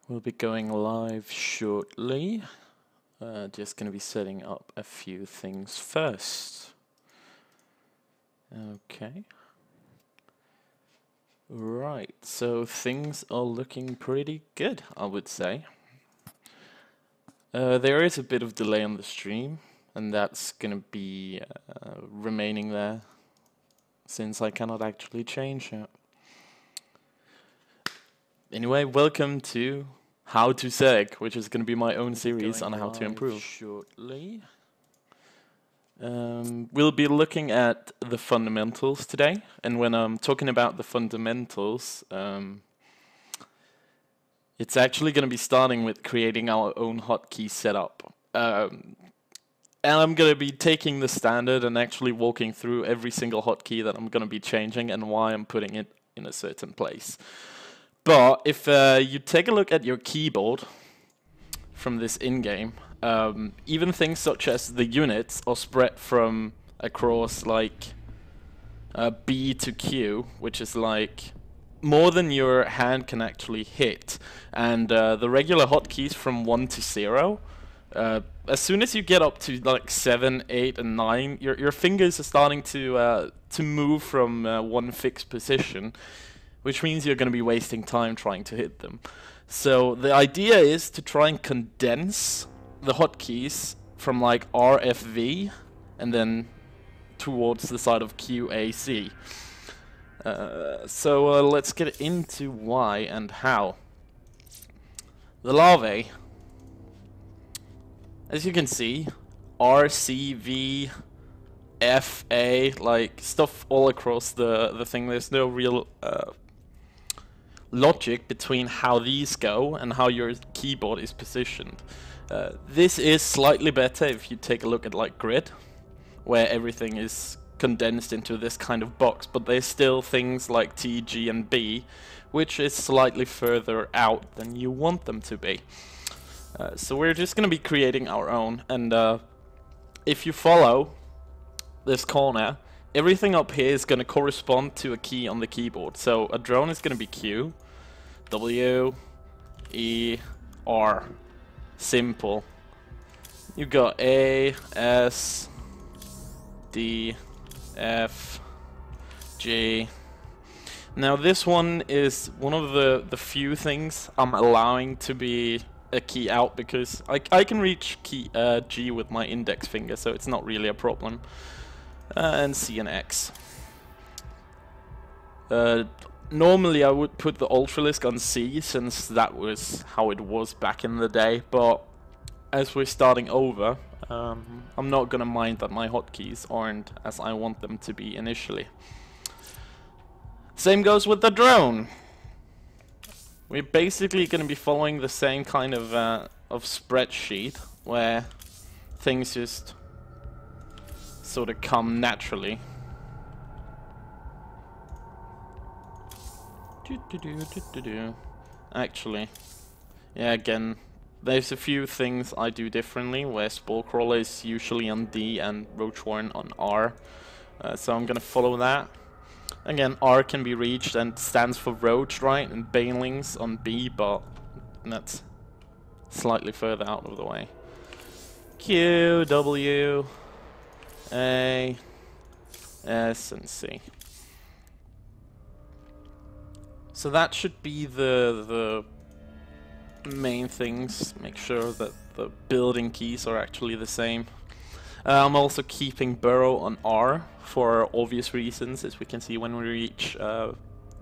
We'll be going live shortly. Just going to be setting up a few things first. Okay. Right, so things are looking pretty good, I would say. There is a bit of delay on the stream, and that's going to be remaining there since I cannot actually change it. Anyway, welcome to How to Zerg, which is going to be my own series on how to improve. Shortly. We'll be looking at the fundamentals today, and when I'm talking about the fundamentals, it's actually going to be starting with creating our own hotkey setup. And I'm going to be taking the standard and actually walking through every single hotkey that I'm going to be changing and why I'm putting it in a certain place. But if you take a look at your keyboard from this in-game, even things such as the units are spread from across like B to Q, which is like more than your hand can actually hit. And the regular hotkeys from 1 to 0, as soon as you get up to like 7, 8, and 9, your fingers are starting to move from one fixed position, which means you're going to be wasting time trying to hit them. So the idea is to try and condense the hotkeys from like RFV and then towards the side of QAC. So let's get into why and how. The larvae, as you can see, RCV, FA, like stuff all across the thing. There's no real logic between how these go and how your keyboard is positioned. This is slightly better if you take a look at like grid, where everything is condensed into this kind of box, but there's still things like T, G, and B, which is slightly further out than you want them to be. So we're just going to be creating our own, and if you follow this corner, everything up here is going to correspond to a key on the keyboard. So a drone is going to be Q, W, E, R. Simple. You got A, S, D, F, G. Now this one is one of the few things I'm allowing to be a key out, because I can reach key G with my index finger, so it's not really a problem. And C and X. Normally I would put the Ultralisk on C, since that was how it was back in the day, but as we're starting over, I'm not gonna mind that my hotkeys aren't as I want them to be initially. Same goes with the drone. We're basically gonna be following the same kind of spreadsheet, where things just sort of come naturally. Actually, yeah, again, there's a few things I do differently, where Spore is usually on D and Roachworn on R. So I'm gonna follow that. Again, R can be reached and stands for Roach, right? And Banelings on B, but that's slightly further out of the way. Q, W, A, S, and C. So that should be the main things. Make sure that the building keys are actually the same. I'm also keeping Burrow on R for obvious reasons, as we can see when we reach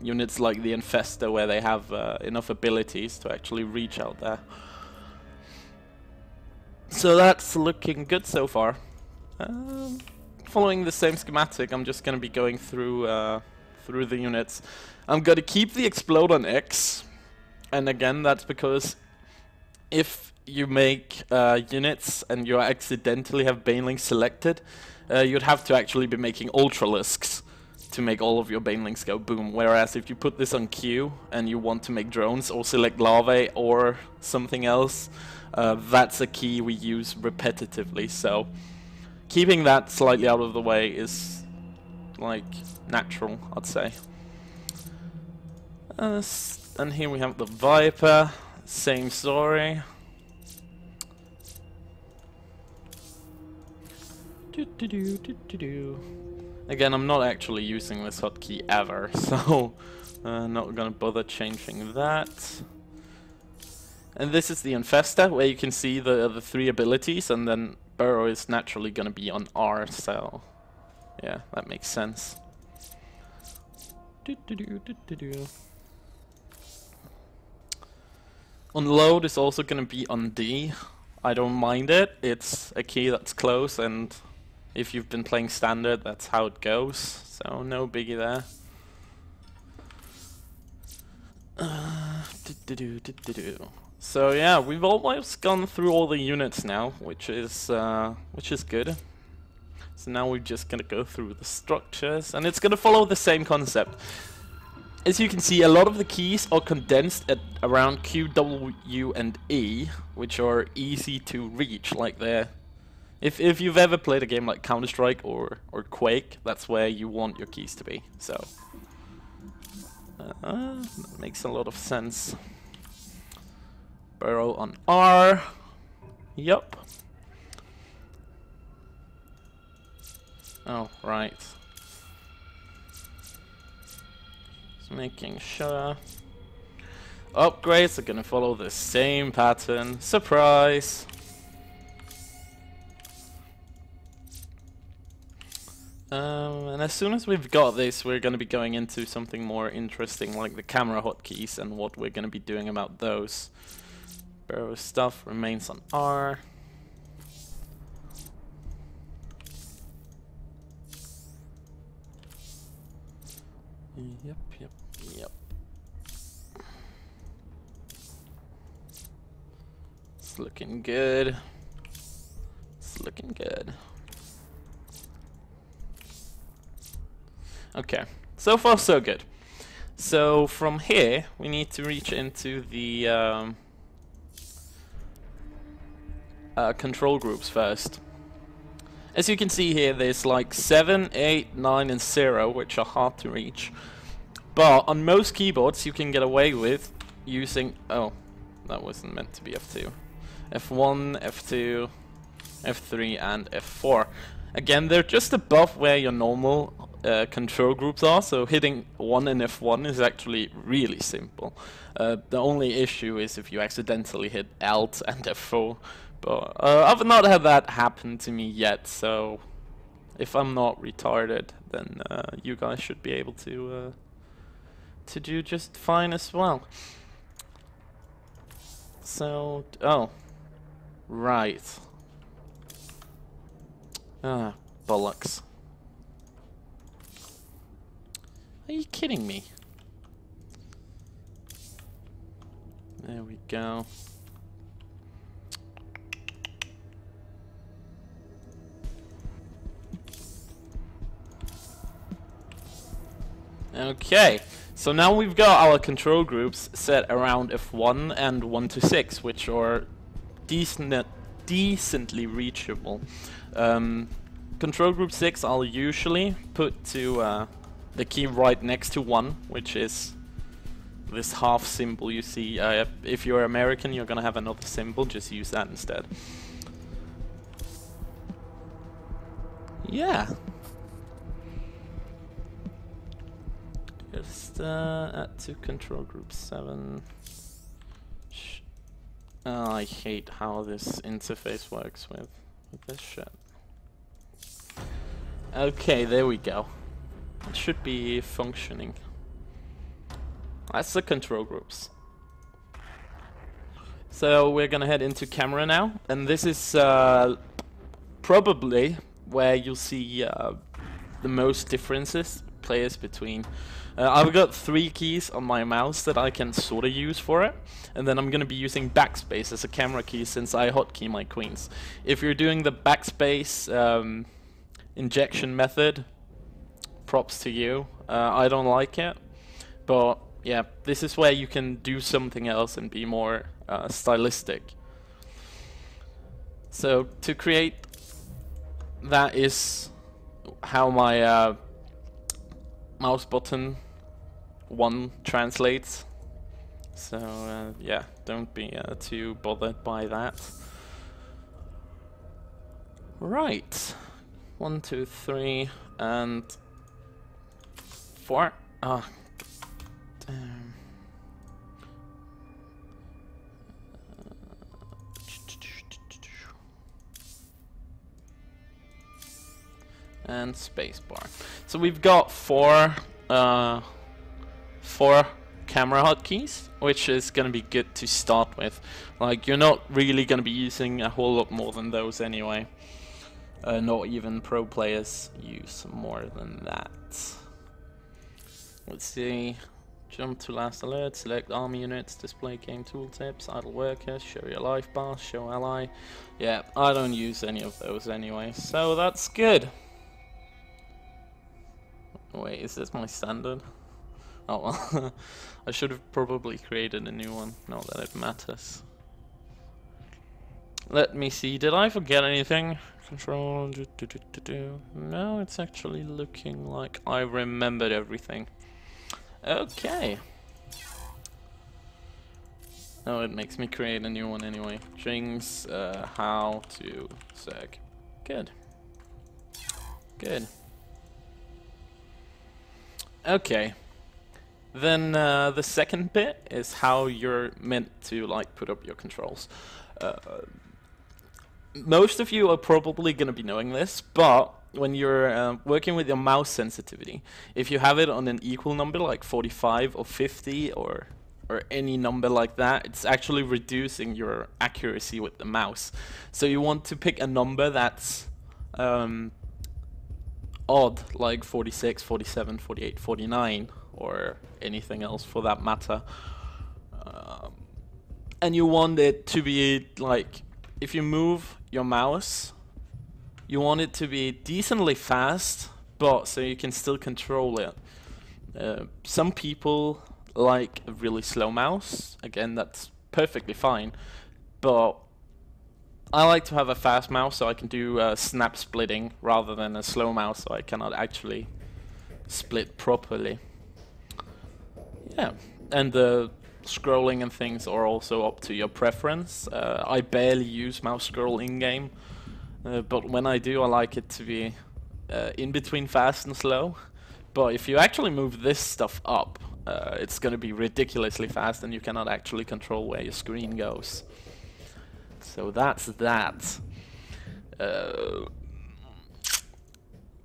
units like the Infestor, where they have enough abilities to actually reach out there. So that's looking good so far. Following the same schematic, I'm just going to be going through the units. I'm going to keep the Explode on X, and again, that's because if you make units and you accidentally have Banelings selected, you'd have to actually be making Ultralisks to make all of your Banelings go boom. Whereas if you put this on Q and you want to make drones or select larvae or something else, that's a key we use repetitively. So keeping that slightly out of the way is like natural, I'd say. And here we have the Viper. same story. Again, I'm not actually using this hotkey ever, so not gonna bother changing that. And this is the Infesta, where you can see the 3 abilities, and then Burrow is naturally gonna be on R, so yeah, that makes sense. Unload is also gonna be on D. I don't mind it, it's a key that's close, and if you've been playing standard, that's how it goes, so no biggie there. So yeah, we've almost gone through all the units now, which is good. So now we're just gonna go through the structures, and it's gonna follow the same concept. As you can see, a lot of the keys are condensed at around Q, W, and E, which are easy to reach. Like they're, if you've ever played a game like Counter-Strike or Quake, that's where you want your keys to be. So that makes a lot of sense. Burrow on R. Yup. Oh, right. Just making sure. Upgrades are gonna follow the same pattern. Surprise! And as soon as we've got this, we're gonna be going into something more interesting, like the camera hotkeys and what we're gonna be doing about those. Burrow stuff remains on R. Yep. It's looking good. It's looking good. Okay, so far so good. So from here, we need to reach into the control groups first. As you can see here, there's like 7, 8, 9, and 0, which are hard to reach. But on most keyboards, you can get away with using... Oh, that wasn't meant to be F2. F1, F2, F3, and F4. Again, they're just above where your normal control groups are, so hitting 1 and F1 is actually really simple. The only issue is if you accidentally hit Alt and F4. But I've not had that happen to me yet, so if I'm not retarded, then you guys should be able to do just fine as well. So, oh, right. Ah, bollocks. Are you kidding me? There we go. Okay, so now we've got our control groups set around F1 and 1 to 6, which are decently reachable. Control group 6 I'll usually put to the key right next to 1, which is this half symbol you see. If you're American, you're gonna have another symbol, just use that instead. Yeah. Just add to control group 7. Oh, I hate how this interface works with this shit. Okay, there we go. It should be functioning. That's the control groups. So we're gonna head into camera now, and this is probably where you'll see the most differences players between. I've got 3 keys on my mouse that I can sort of use for it, and then I'm going to be using backspace as a camera key since I hotkey my queens. If you're doing the backspace injection method, props to you. I don't like it, but yeah, this is where you can do something else and be more stylistic. So to create that is how my mouse button 1 translates. So yeah, don't be too bothered by that. Right, 1, 2, 3, and 4. Ah, damn. And spacebar. So we've got four camera hotkeys, which is gonna be good to start with. Like, you're not really gonna be using a whole lot more than those anyway. Not even pro players use more than that. Let's see. Jump to last alert, select army units, display game tooltips, idle workers, show your life bar, show ally. Yeah, I don't use any of those anyway, so that's good. Wait, is this my standard? Oh well, I should have probably created a new one, not that it matters. Let me see, did I forget anything? Control, no, it's actually looking like I remembered everything. Okay. Oh, it makes me create a new one anyway. Strings, how to Zerg. Good. Good. Okay. Then the second bit is how you're meant to like put up your controls. Most of you are probably going to be knowing this, but when you're working with your mouse sensitivity, if you have it on an equal number like 45 or 50 or any number like that, it's actually reducing your accuracy with the mouse. So you want to pick a number that's odd, like 46, 47, 48, 49, or anything else for that matter. And you want it to be like, if you move your mouse, you want it to be decently fast, but so you can still control it. Some people like a really slow mouse. Again, that's perfectly fine. But I like to have a fast mouse so I can do snap splitting rather than a slow mouse so I cannot actually split properly. Yeah, and the scrolling and things are also up to your preference. I barely use mouse scroll in-game. But when I do, I like it to be in between fast and slow. But if you actually move this stuff up, it's going to be ridiculously fast and you cannot actually control where your screen goes. So that's that.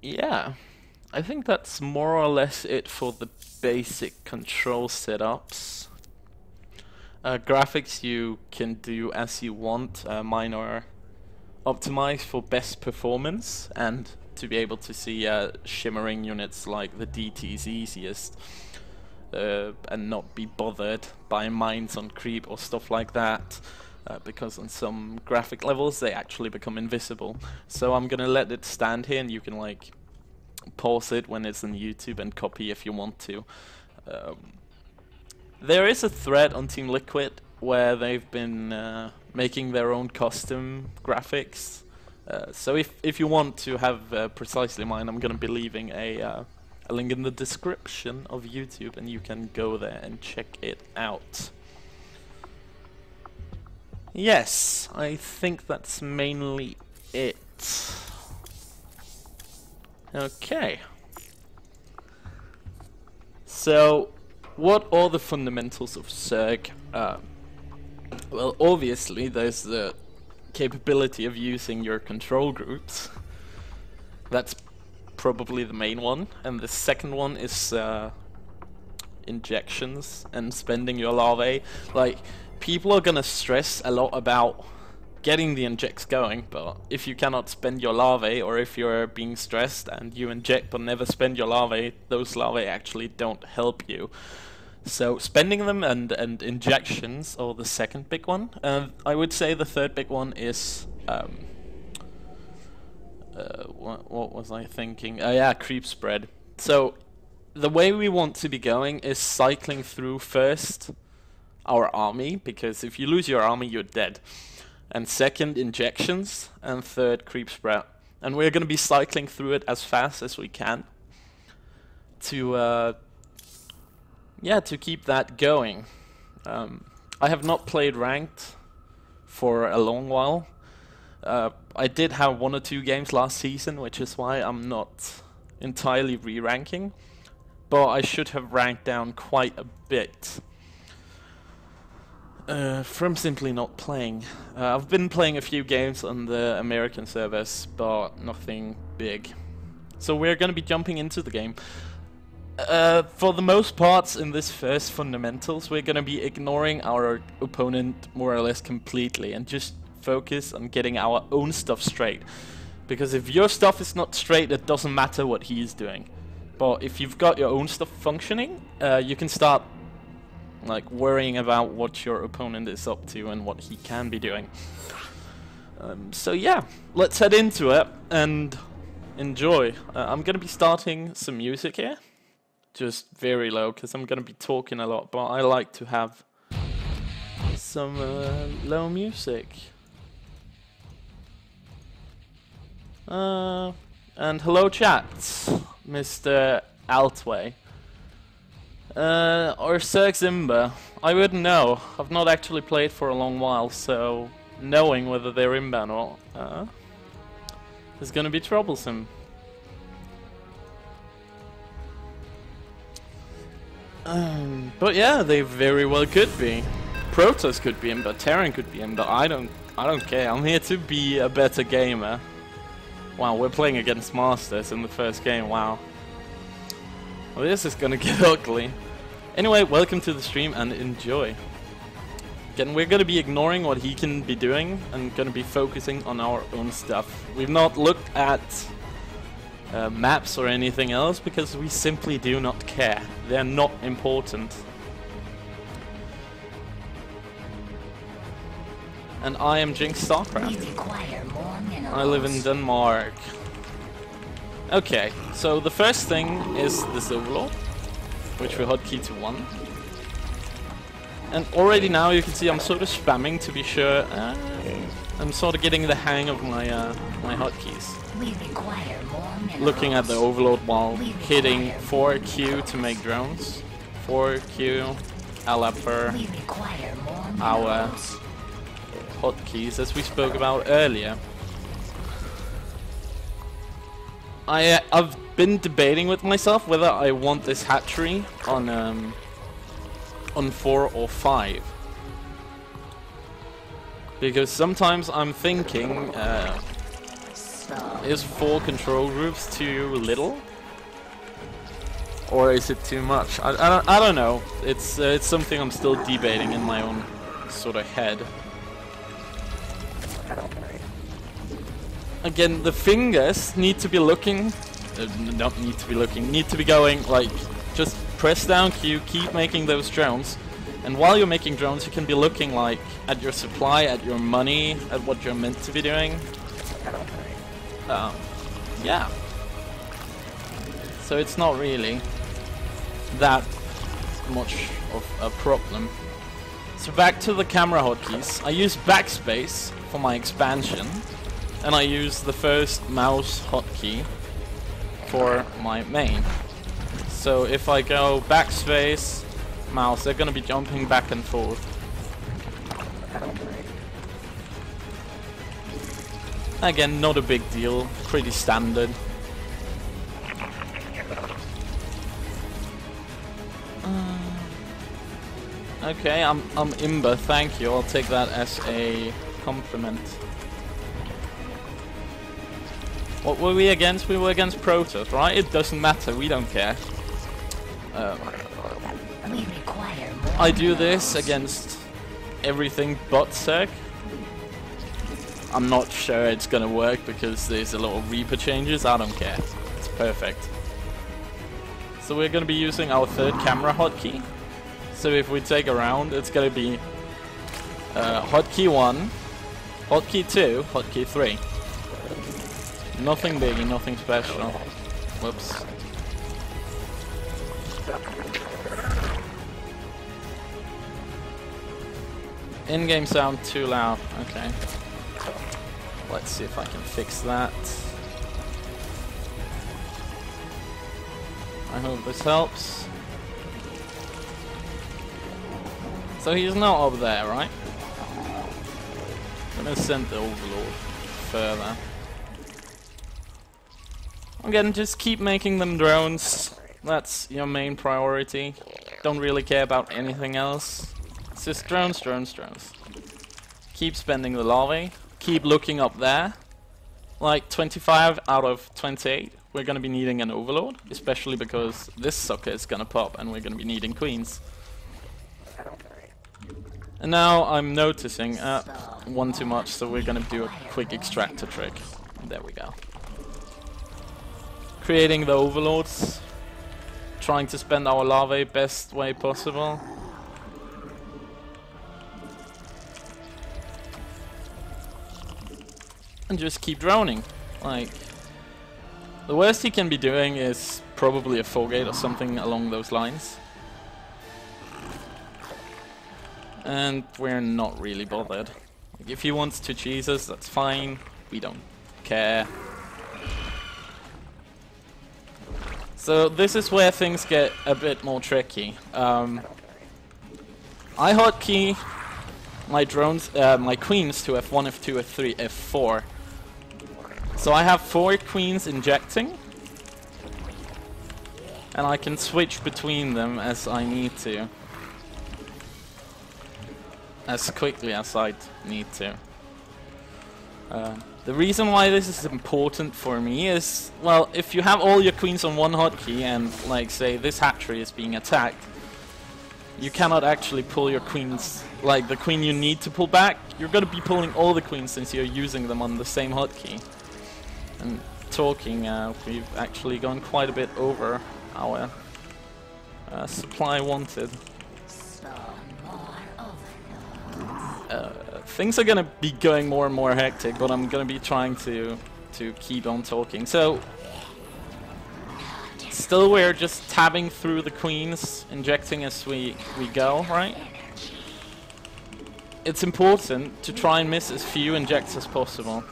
Yeah, I think that's more or less it for the basic control setups. Graphics you can do as you want. Mine are optimized for best performance and to be able to see shimmering units like the DT's easiest, and not be bothered by mines on creep or stuff like that, because on some graphic levels they actually become invisible. So I'm gonna let it stand here and you can like pause it when it's on YouTube and copy if you want to. There is a thread on Team Liquid where they've been making their own custom graphics. So if you want to have precisely mine, I'm going to be leaving a link in the description of YouTube and you can go there and check it out. Yes, I think that's mainly it. Okay. So, what are the fundamentals of Zerg? Well, obviously, there's the capability of using your control groups. That's probably the main one. And the second one is injections and spending your larvae. Like, people are gonna stress a lot about getting the injects going, but if you cannot spend your larvae, or if you're being stressed and you inject but never spend your larvae, those larvae actually don't help you. So spending them and injections are the second big one. I would say the third big one is what was I thinking? Oh yeah, creep spread. So the way we want to be going is cycling through first our army, because if you lose your army, you're dead. And second, injections, and third, creep spread. And we're going to be cycling through it as fast as we can to yeah, to keep that going. I have not played ranked for a long while. I did have 1 or 2 games last season, which is why I'm not entirely re-ranking, but I should have ranked down quite a bit from simply not playing. I've been playing a few games on the American servers, but nothing big. So we're going to be jumping into the game. For the most parts in this first fundamentals, we're going to be ignoring our opponent more or less completely and just focus on getting our own stuff straight. Because if your stuff is not straight, it doesn't matter what he is doing. But if you've got your own stuff functioning, you can start like worrying about what your opponent is up to and what he can be doing. So yeah, let's head into it and enjoy. I'm going to be starting some music here. Just very low, because I'm going to be talking a lot, but I like to have some low music. And hello chat, Mr. Altway. Or Zerg Zimba. I wouldn't know. I've not actually played for a long while, so knowing whether they're inbound or not is going to be troublesome. But yeah, they very well could be. Protoss could be in, but Terran could be in, but I don't care. I'm here to be a better gamer. Wow, we're playing against Masters in the first game, wow. Well, this is gonna get ugly. Anyway, welcome to the stream and enjoy. Again, we're gonna be ignoring what he can be doing and gonna be focusing on our own stuff. We've not looked at maps or anything else because we simply do not care. They're not important. And I am Jinx StarCraft. I live in Denmark. Okay, so the first thing is this Overlord, which we hotkey to 1. And already now you can see I'm sort of spamming to be sure. I'm sort of getting the hang of my my hotkeys. Looking at the Overlord while hitting 4Q to make drones. 4Q, LFR, our hotkeys as we spoke about earlier. I've been debating with myself whether I want this hatchery on 4 or 5. Because sometimes I'm thinking, is 4 control groups too little? Or is it too much? I don't know. It's something I'm still debating in my own sort of head. Again, the fingers need to be looking, need to be going like, just press down Q, keep making those drones. And while you're making drones, you can be looking like at your supply, at your money, at what you're meant to be doing. Yeah. So it's not really that much of a problem. So back to the camera hotkeys. I use backspace for my expansion, and I use the first mouse hotkey for my main. So if I go backspace, mouse, they're gonna be jumping back and forth. Again, not a big deal, pretty standard. Okay, I'm imber, thank you. I'll take that as a compliment. What were we against? We were against Protoss, right? It doesn't matter, we don't care. I do this against everything but Zerg. I'm not sure it's gonna work because there's a lot of Reaper changes. I don't care. It's perfect. So we're gonna be using our third camera hotkey. So if we take a round, it's gonna be hotkey 1, hotkey 2, hotkey 3. Nothing biggie, nothing special. Whoops. In-game sound too loud. Okay. Let's see if I can fix that. I hope this helps. So he's not up there, right? I'm gonna send the Overlord further. Again, just keep making them drones. That's your main priority. Don't really care about anything else. It's just drones, drones, drones. Keep spending the larvae. Keep looking up there. Like 25 out of 28, we're gonna be needing an Overlord, especially because this sucker is gonna pop and we're gonna be needing queens. And now I'm noticing one too much, so we're gonna do a quick extractor trick. There we go. Creating the Overlords, trying to spend our larvae best way possible. And just keep droning. Like, the worst he can be doing is probably a 4-gate or something along those lines. And we're not really bothered. Like, if he wants to cheese us, that's fine. We don't care. So this is where things get a bit more tricky. I hotkey my drones, my queens to F1, F2, F3, F4. So I have 4 queens injecting, and I can switch between them as I need to, as quickly as I need to. The reason why this is important for me is, well, if you have all your queens on one hotkey and, like, say this hatchery is being attacked, you cannot actually pull your queens, like the queen you need to pull back. You're going to be pulling all the queens since you're using them on the same hotkey. And talking, we've actually gone quite a bit over our supply wanted. Things are gonna be going more and more hectic, but I'm gonna be trying to keep on talking. So, still we're just tabbing through the queens, injecting as we go, right? It's important to try and miss as few injects as possible.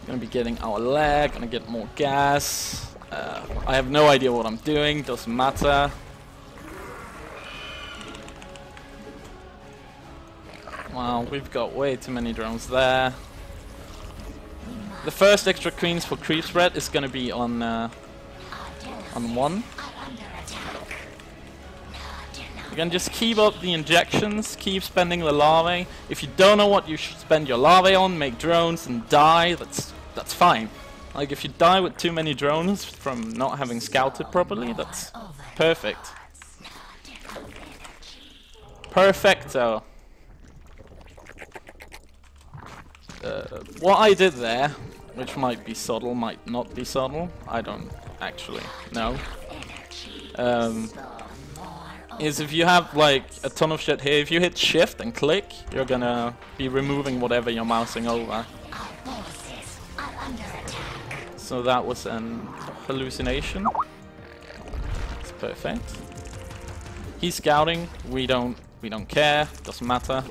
Gonna be getting our lag, gonna get more gas. I have no idea what I'm doing, doesn't matter. Wow, we've got way too many drones there. The first extra queens for creep spread is gonna be on 1. Again, just keep up the injections, keep spending the larvae. If you don't know what you should spend your larvae on, make drones and die, that's fine. Like, if you die with too many drones from not having scouted properly, that's perfect. Perfecto. What I did there, which might be subtle, might not be subtle, I don't actually know, is if you have like a ton of shit here, if you hit shift and click, you're gonna be removing whatever you're mousing over. So that was an hallucination. It's perfect. He's scouting, we don't care, doesn't matter.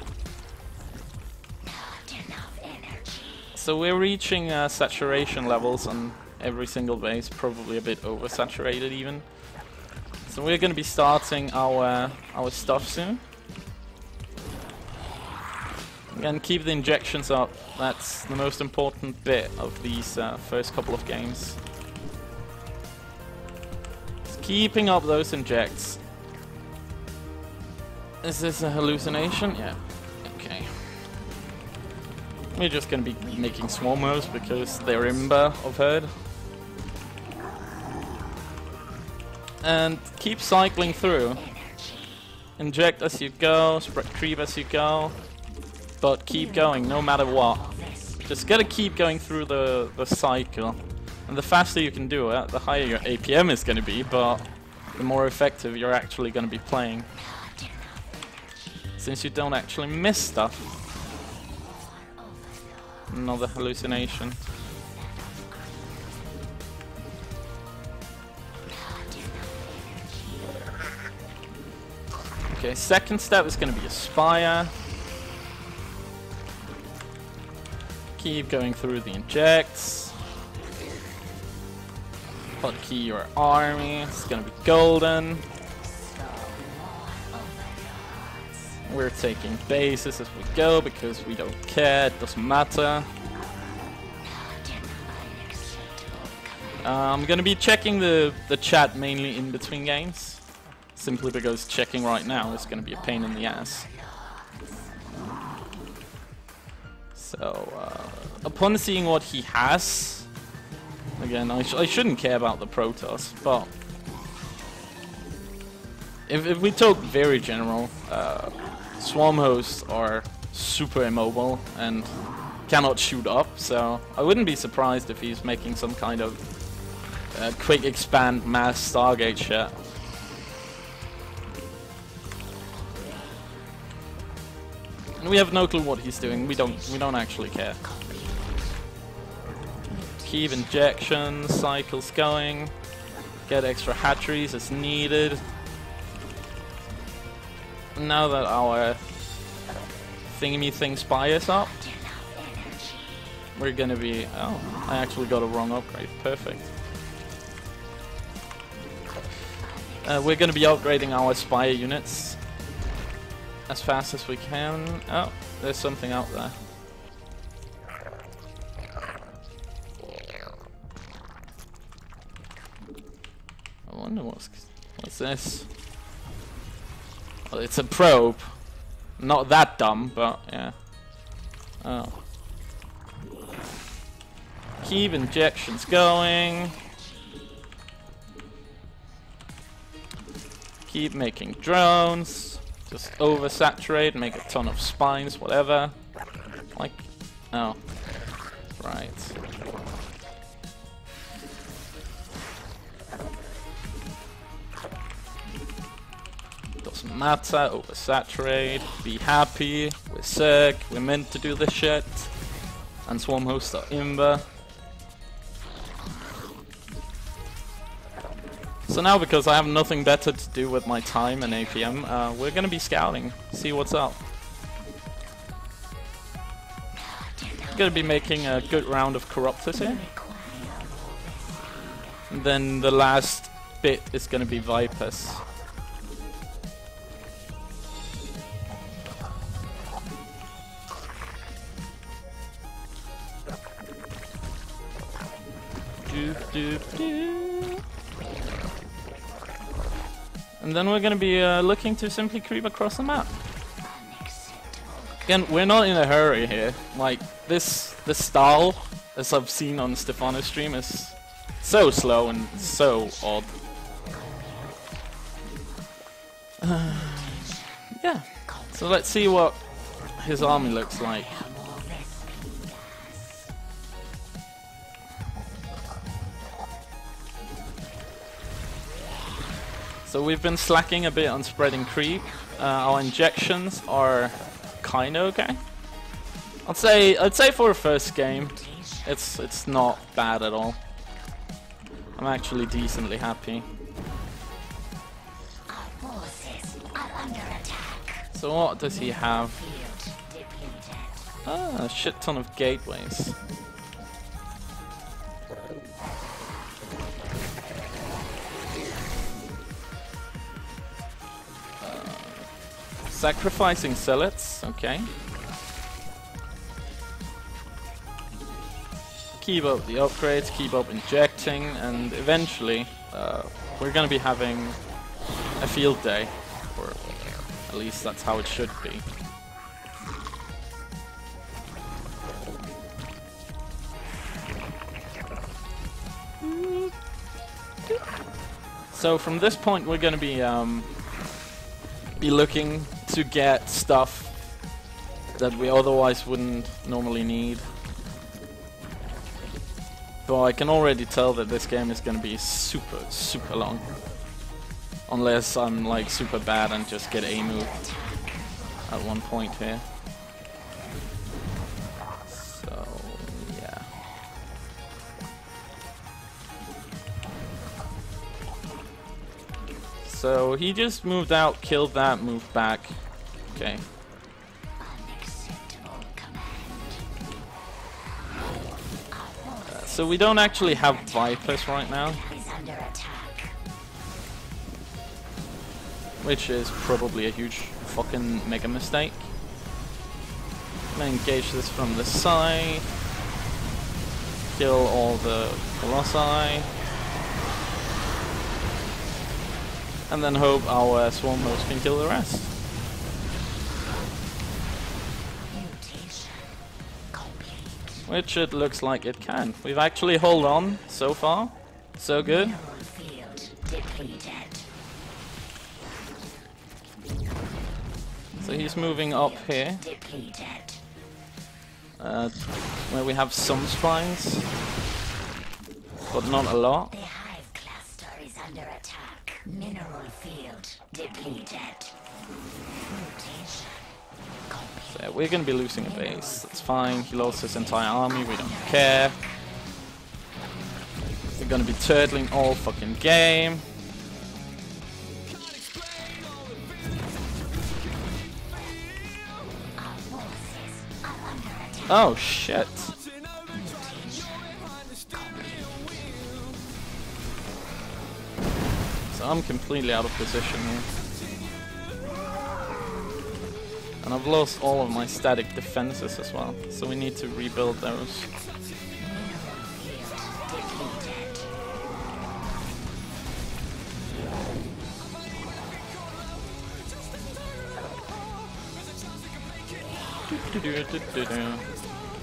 So we're reaching saturation levels on every single base, probably a bit oversaturated even. So we're going to be starting our stuff soon. Again, keep the injections up. That's the most important bit of these first couple of games. Just keeping up those injects. Is this a hallucination? Yeah. Okay. We're just going to be making swarmers because they're imba of herd. And keep cycling through. Inject as you go, spread creep as you go. But keep going no matter what. Just gotta keep going through the cycle. And the faster you can do it, the higher your APM is gonna be, but the more effective you're actually gonna be playing. Since you don't actually miss stuff. Another hallucination. Okay, second step is going to be a spire. Keep going through the injects. Hotkey your army. It's going to be golden. We're taking bases as we go because we don't care, it doesn't matter. I'm gonna be checking the chat mainly in between games, simply because checking right now is gonna be a pain in the ass. So, upon seeing what he has, again, I shouldn't care about the Protoss, but if we talk very general, Swarm hosts are super immobile and cannot shoot up, so I wouldn't be surprised if he's making some kind of quick expand mass Stargate shit. And we have no clue what he's doing. We don't actually care. Keep injection cycles going. Get extra hatcheries as needed. Now that our thingy thing spy is up, we're gonna be... Oh, I actually got a wrong upgrade. Perfect. We're gonna be upgrading our spy units as fast as we can. Oh, there's something out there. I wonder what's this? Well, it's a probe. Not that dumb, but yeah. Oh. Keep injections going. Keep making drones. Just oversaturate, make a ton of spines, whatever. Like, oh, right. Doesn't matter, oversaturate, be happy, we're Zerg, we're meant to do this shit. And Swarm hosts are Imber. So now, because I have nothing better to do with my time and APM, we're gonna be scouting, see what's up. Gonna be making a good round of Corruptors here. And then the last bit is gonna be Vipers. Doop doop doop. And then we're gonna be looking to simply creep across the map. Again, we're not in a hurry here. Like, this style, as I've seen on Stefano's stream, is so slow and so odd. Yeah, so let's see what his army looks like. So we've been slacking a bit on spreading creep. Our injections are kinda okay. I'd say for a first game, it's not bad at all. I'm actually decently happy. So what does he have? Ah, a shit ton of gateways. Sacrificing zealots, okay. Keep up the upgrades, keep up injecting, and eventually we're gonna be having a field day, or at least that's how it should be. So from this point we're gonna be looking to get stuff that we otherwise wouldn't normally need. But I can already tell that this game is gonna be super long. Unless I'm like super bad and just get A-moved at one point here. So, yeah. So he just moved out, killed that, moved back. Okay. So we don't actually have Vipers right now. which is probably a huge fucking mega mistake. Gonna engage this from the side, kill all the colossi, and then hope our swarm host can kill the rest. Which it looks like it can. We've actually held on so far. So good. So he's moving up here. Where we have some spines. But not a lot. The hive cluster is under attack. Mineral field depleted. Mutation. So yeah, we're gonna be losing a base. That's fine. He lost his entire army. We don't care. We're gonna be turtling all fucking game. Oh shit. So I'm completely out of position here. And I've lost all of my static defenses as well, so we need to rebuild those.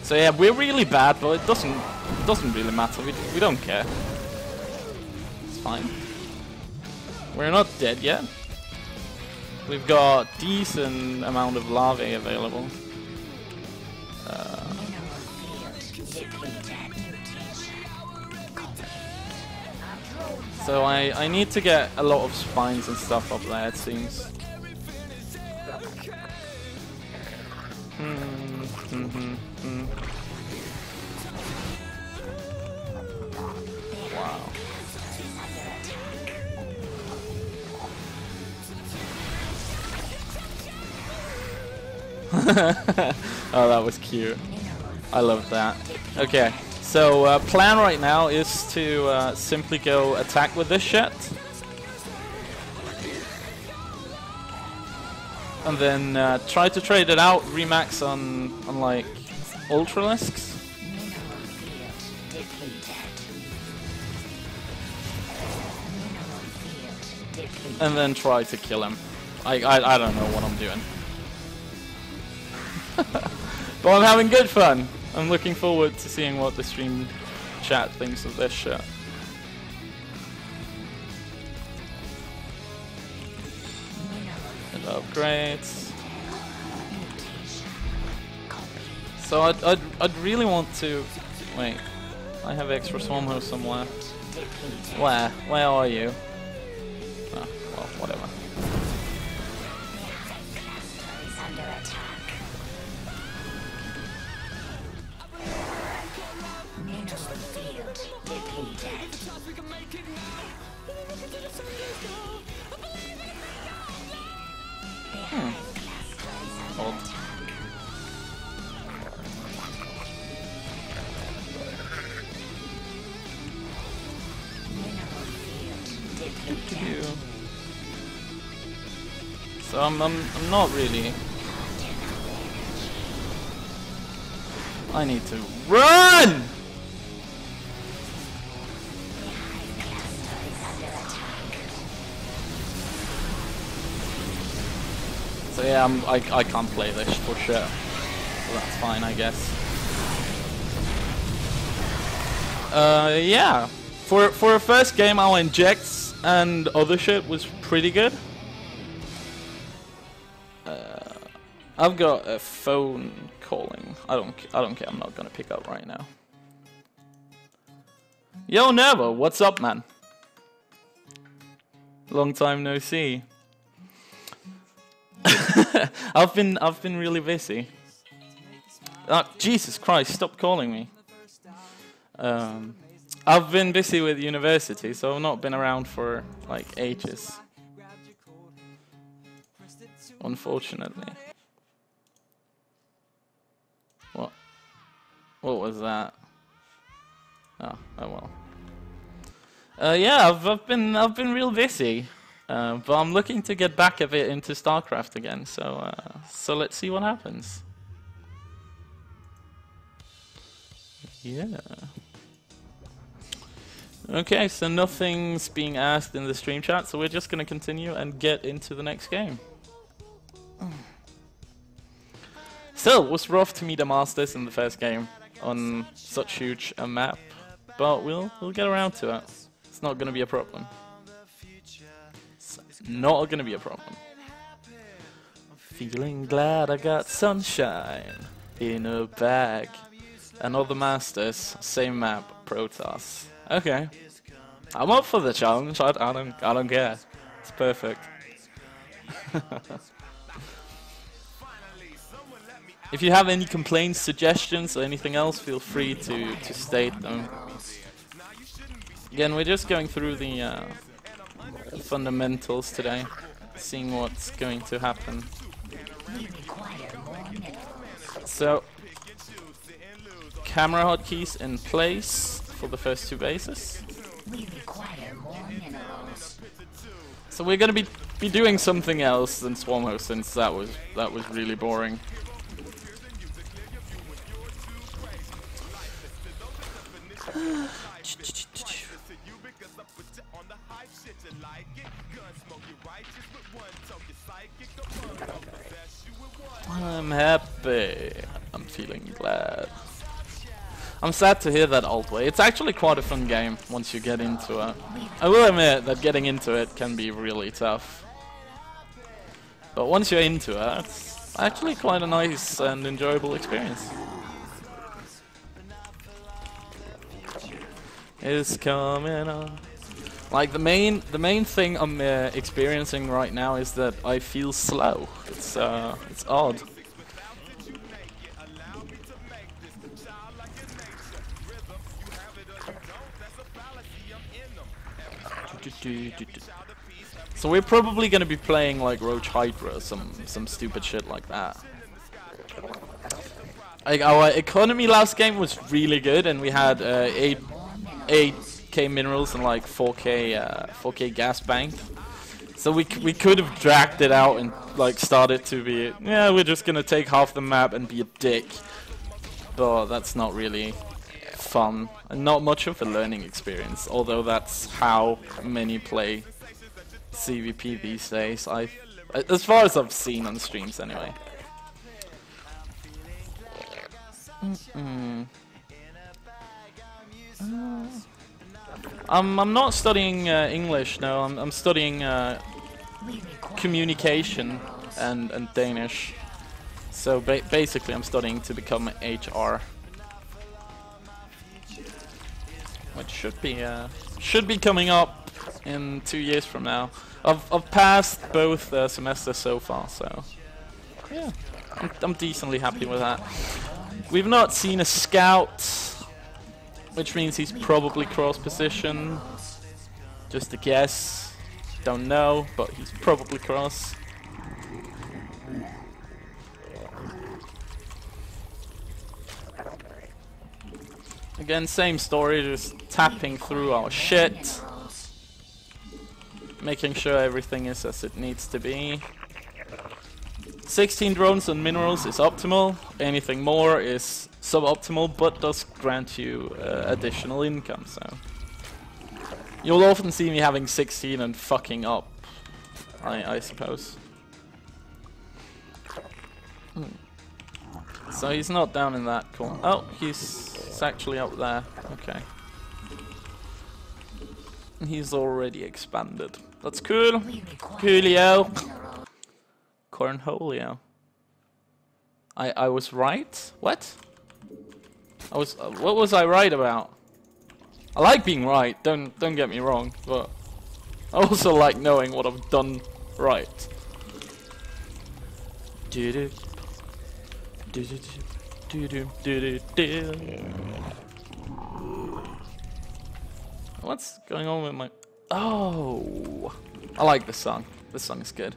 So yeah, we're really bad, but it doesn't really matter. We don't care. It's fine. We're not dead yet. We've got decent amount of larvae available. So I need to get a lot of spines and stuff up there, it seems. Wow. Oh, that was cute. I love that. Okay, so plan right now is to simply go attack with this shit. And then try to trade it out, remax on like Ultralisks. And then try to kill him. I don't know what I'm doing. But I'm having good fun. I'm looking forward to seeing what the stream chat thinks of this shit. And upgrades. So I'd really want to wait. I have extra swarm host somewhere. Where? Where are you? Oh, well, whatever. Hold. So I'm not really. I need to run. So yeah, I can't play this for sure. So that's fine, I guess. Yeah. For a first game, our injects and other shit was pretty good. I've got a phone calling. I don't care. I'm not gonna pick up right now. Yo, Nervo, what's up, man? Long time no see. I've been really busy. Jesus Christ, stop calling me. I've been busy with university, so I've not been around for like ages. Unfortunately. What was that? Oh well. Yeah, I've been real busy. But I'm looking to get back a bit into StarCraft again, so let's see what happens. Yeah. Okay, so nothing's being asked in the stream chat, so we're just gonna continue and get into the next game. Still, it was rough to meet the Masters in the first game on such huge a map, but we'll get around to it. It's not gonna be a problem. It's not gonna be a problem. Feeling glad I got sunshine in a bag. Another Masters, same map, Protoss. Okay, I'm up for the challenge. I don't care. It's perfect. If you have any complaints, suggestions, or anything else, feel free to state them. Again, we're just going through the fundamentals today, seeing what's going to happen. So, camera hotkeys in place for the first two bases. So we're gonna be doing something else than Swarm Host, since that was really boring. I'm happy. I'm feeling glad. I'm sad to hear that alt way. It's actually quite a fun game once you get into it. I will admit that getting into it can be really tough. But once you're into it, it's actually quite a nice and enjoyable experience. It's coming on. Like the main thing I'm experiencing right now is that I feel slow. It's odd. So we're probably gonna be playing like Roach Hydra, some stupid shit like that. Like our economy last game was really good, and we had 8k minerals and like 4k gas bank. So we could have dragged it out and like started to be, yeah, we're just gonna take half the map and be a dick. But that's not really fun and not much of a learning experience, although that's how many play CVP these days. As far as I've seen on streams anyway. I'm not studying English, no. I'm studying communication and Danish. So basically, I'm studying to become HR, which should be coming up in 2 years from now. I've passed both semesters so far, so yeah, I'm decently happy with that. We've not seen a scout, which means he's probably cross position. Just a guess. Don't know, but he's probably cross. Again, same story, just tapping through our shit. Making sure everything is as it needs to be. 16 drones and minerals is optimal. Anything more is suboptimal, but does grant you additional income, so. You'll often see me having 16 and fucking up, I suppose. So he's not down in that corner. Oh, he's actually up there. Okay. He's already expanded. That's cool. Coolio. Cornholio. I was right? What? What was I right about? I like being right, don't get me wrong, but I also like knowing what I've done right. What's going on with my... Oh! I like this song. This song is good.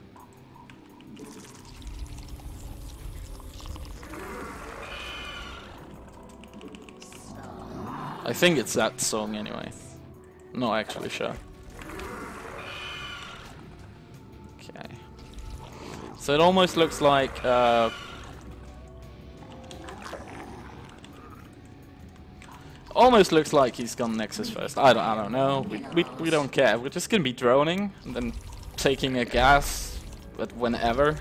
I think it's that song anyway. Not actually sure. Okay. So it almost looks like he's gone Nexus first. I don't know. We don't care. We're just gonna be droning and then taking a gas, but whenever.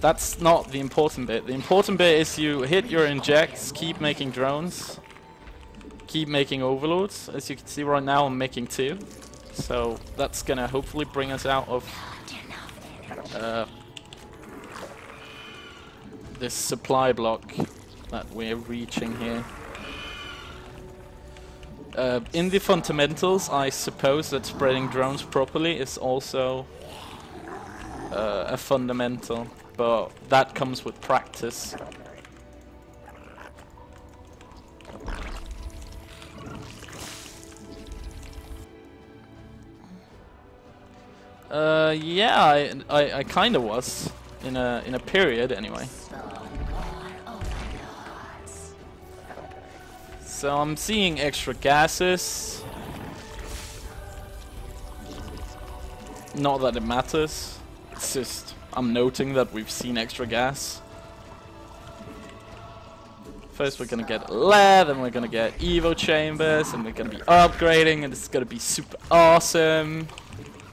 That's not the important bit. The important bit is you hit your injects, keep making drones, keep making overlords. As you can see right now, I'm making 2. So that's gonna hopefully bring us out of this supply block that we're reaching here. In the fundamentals, I suppose that spreading drones properly is also a fundamental, but that comes with practice. Yeah, I kind of was in a period anyway. So I'm seeing extra gases. Not that it matters. It's just I'm noting that we've seen extra gas. First we're gonna get lead, then we're gonna get Evo chambers, and we're gonna be upgrading, and it's gonna be super awesome.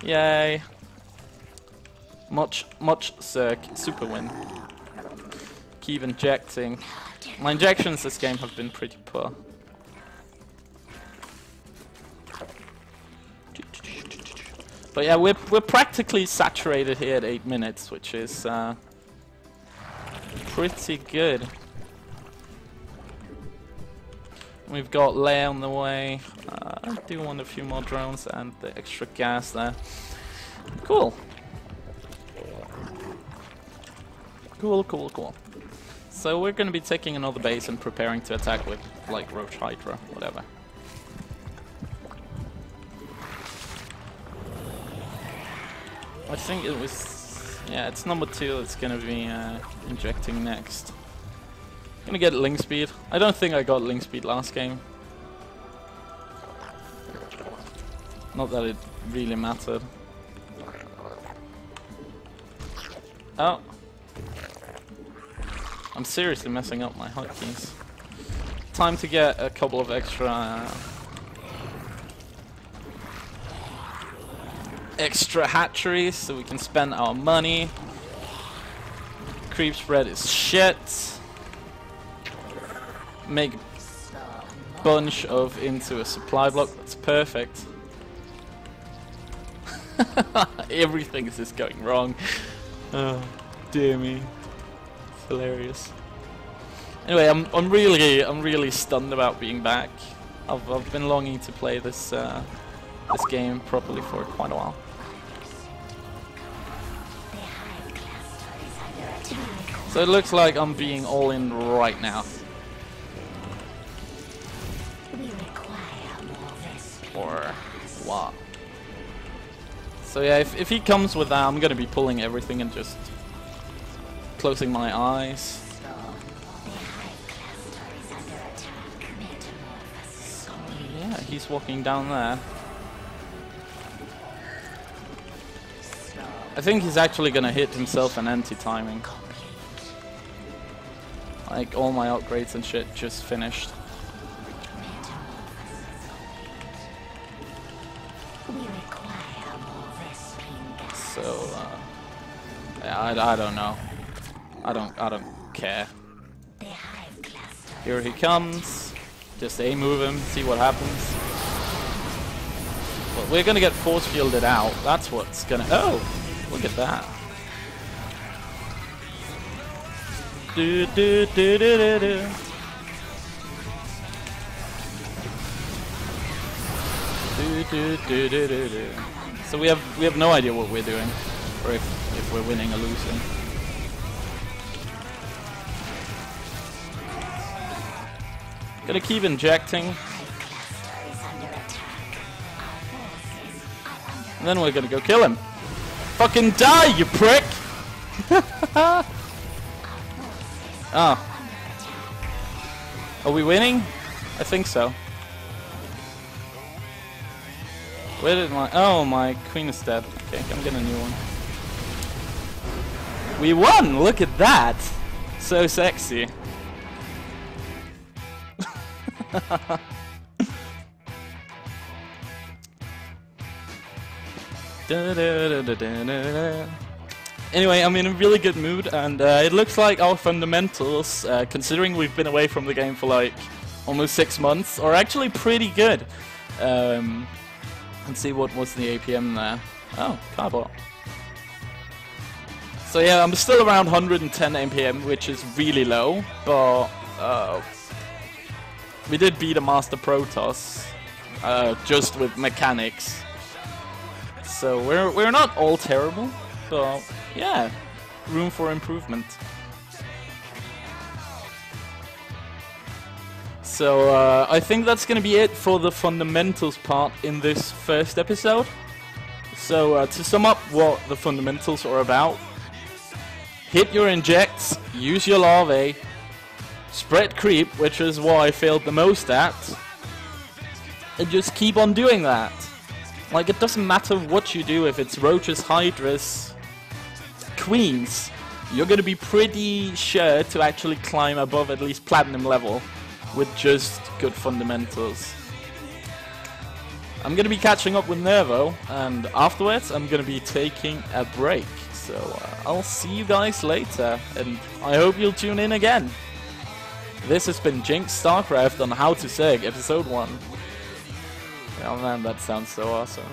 Yay. Much Zerg, super win. Keep injecting. My injections this game have been pretty poor. But yeah, we're practically saturated here at 8 minutes, which is pretty good. We've got Leia on the way. I do want a few more drones and the extra gas there. Cool. Cool. So we're gonna be taking another base and preparing to attack with like Roach Hydra, whatever. I think it was, yeah, it's number 2 that's gonna be injecting next. Gonna get link speed. I don't think I got link speed last game. Not that it really mattered. Oh. I'm seriously messing up my hotkeys. Time to get a couple of extra hatcheries so we can spend our money. Creep spread is shit. Make a bunch of into a supply block. That's perfect. Everything is just going wrong. Oh, dear me. It's hilarious. Anyway, I'm really stunned about being back. I've been longing to play this this game properly for quite a while. So it looks like I'm being all in right now. Or what? So yeah, if he comes with that, I'm gonna be pulling everything and just closing my eyes. So yeah, he's walking down there. I think he's actually gonna hit himself an anti-timing. Like all my upgrades and shit just finished. So yeah, I don't know. I don't care. Here he comes. Just A move him, see what happens. But we're gonna get force fielded out. That's what's gonna. Oh, look at that. Do do do do do do. Do do do do do do. So we have no idea what we're doing, or if we're winning or losing. Gonna keep injecting. And then we're gonna go kill him. Fucking die, you prick! Oh. Are we winning? I think so. Where did my... Oh, my queen is dead. Okay, I'm getting a new one. We won! Look at that! So sexy. Anyway, I'm in a really good mood, and it looks like our fundamentals, considering we've been away from the game for like almost 6 months, are actually pretty good. Let's see what was the APM there. Oh, Carbot. So yeah, I'm still around 110 APM, which is really low, but we did beat a Master Protoss just with mechanics. So we're not all terrible, but yeah, room for improvement. So I think that's gonna be it for the fundamentals part in this first episode. So to sum up what the fundamentals are about: hit your injects, use your larvae, spread creep, which is what I failed the most at, and just keep on doing that. Like, it doesn't matter what you do, if it's roaches, hydras, queens, you're gonna be pretty sure to actually climb above at least platinum level with just good fundamentals. I'm gonna be catching up with Nervo, and afterwards I'm gonna be taking a break. So I'll see you guys later, and I hope you'll tune in again. This has been Jinx StarCraft on How to Zerg Episode 1. Oh man, that sounds so awesome.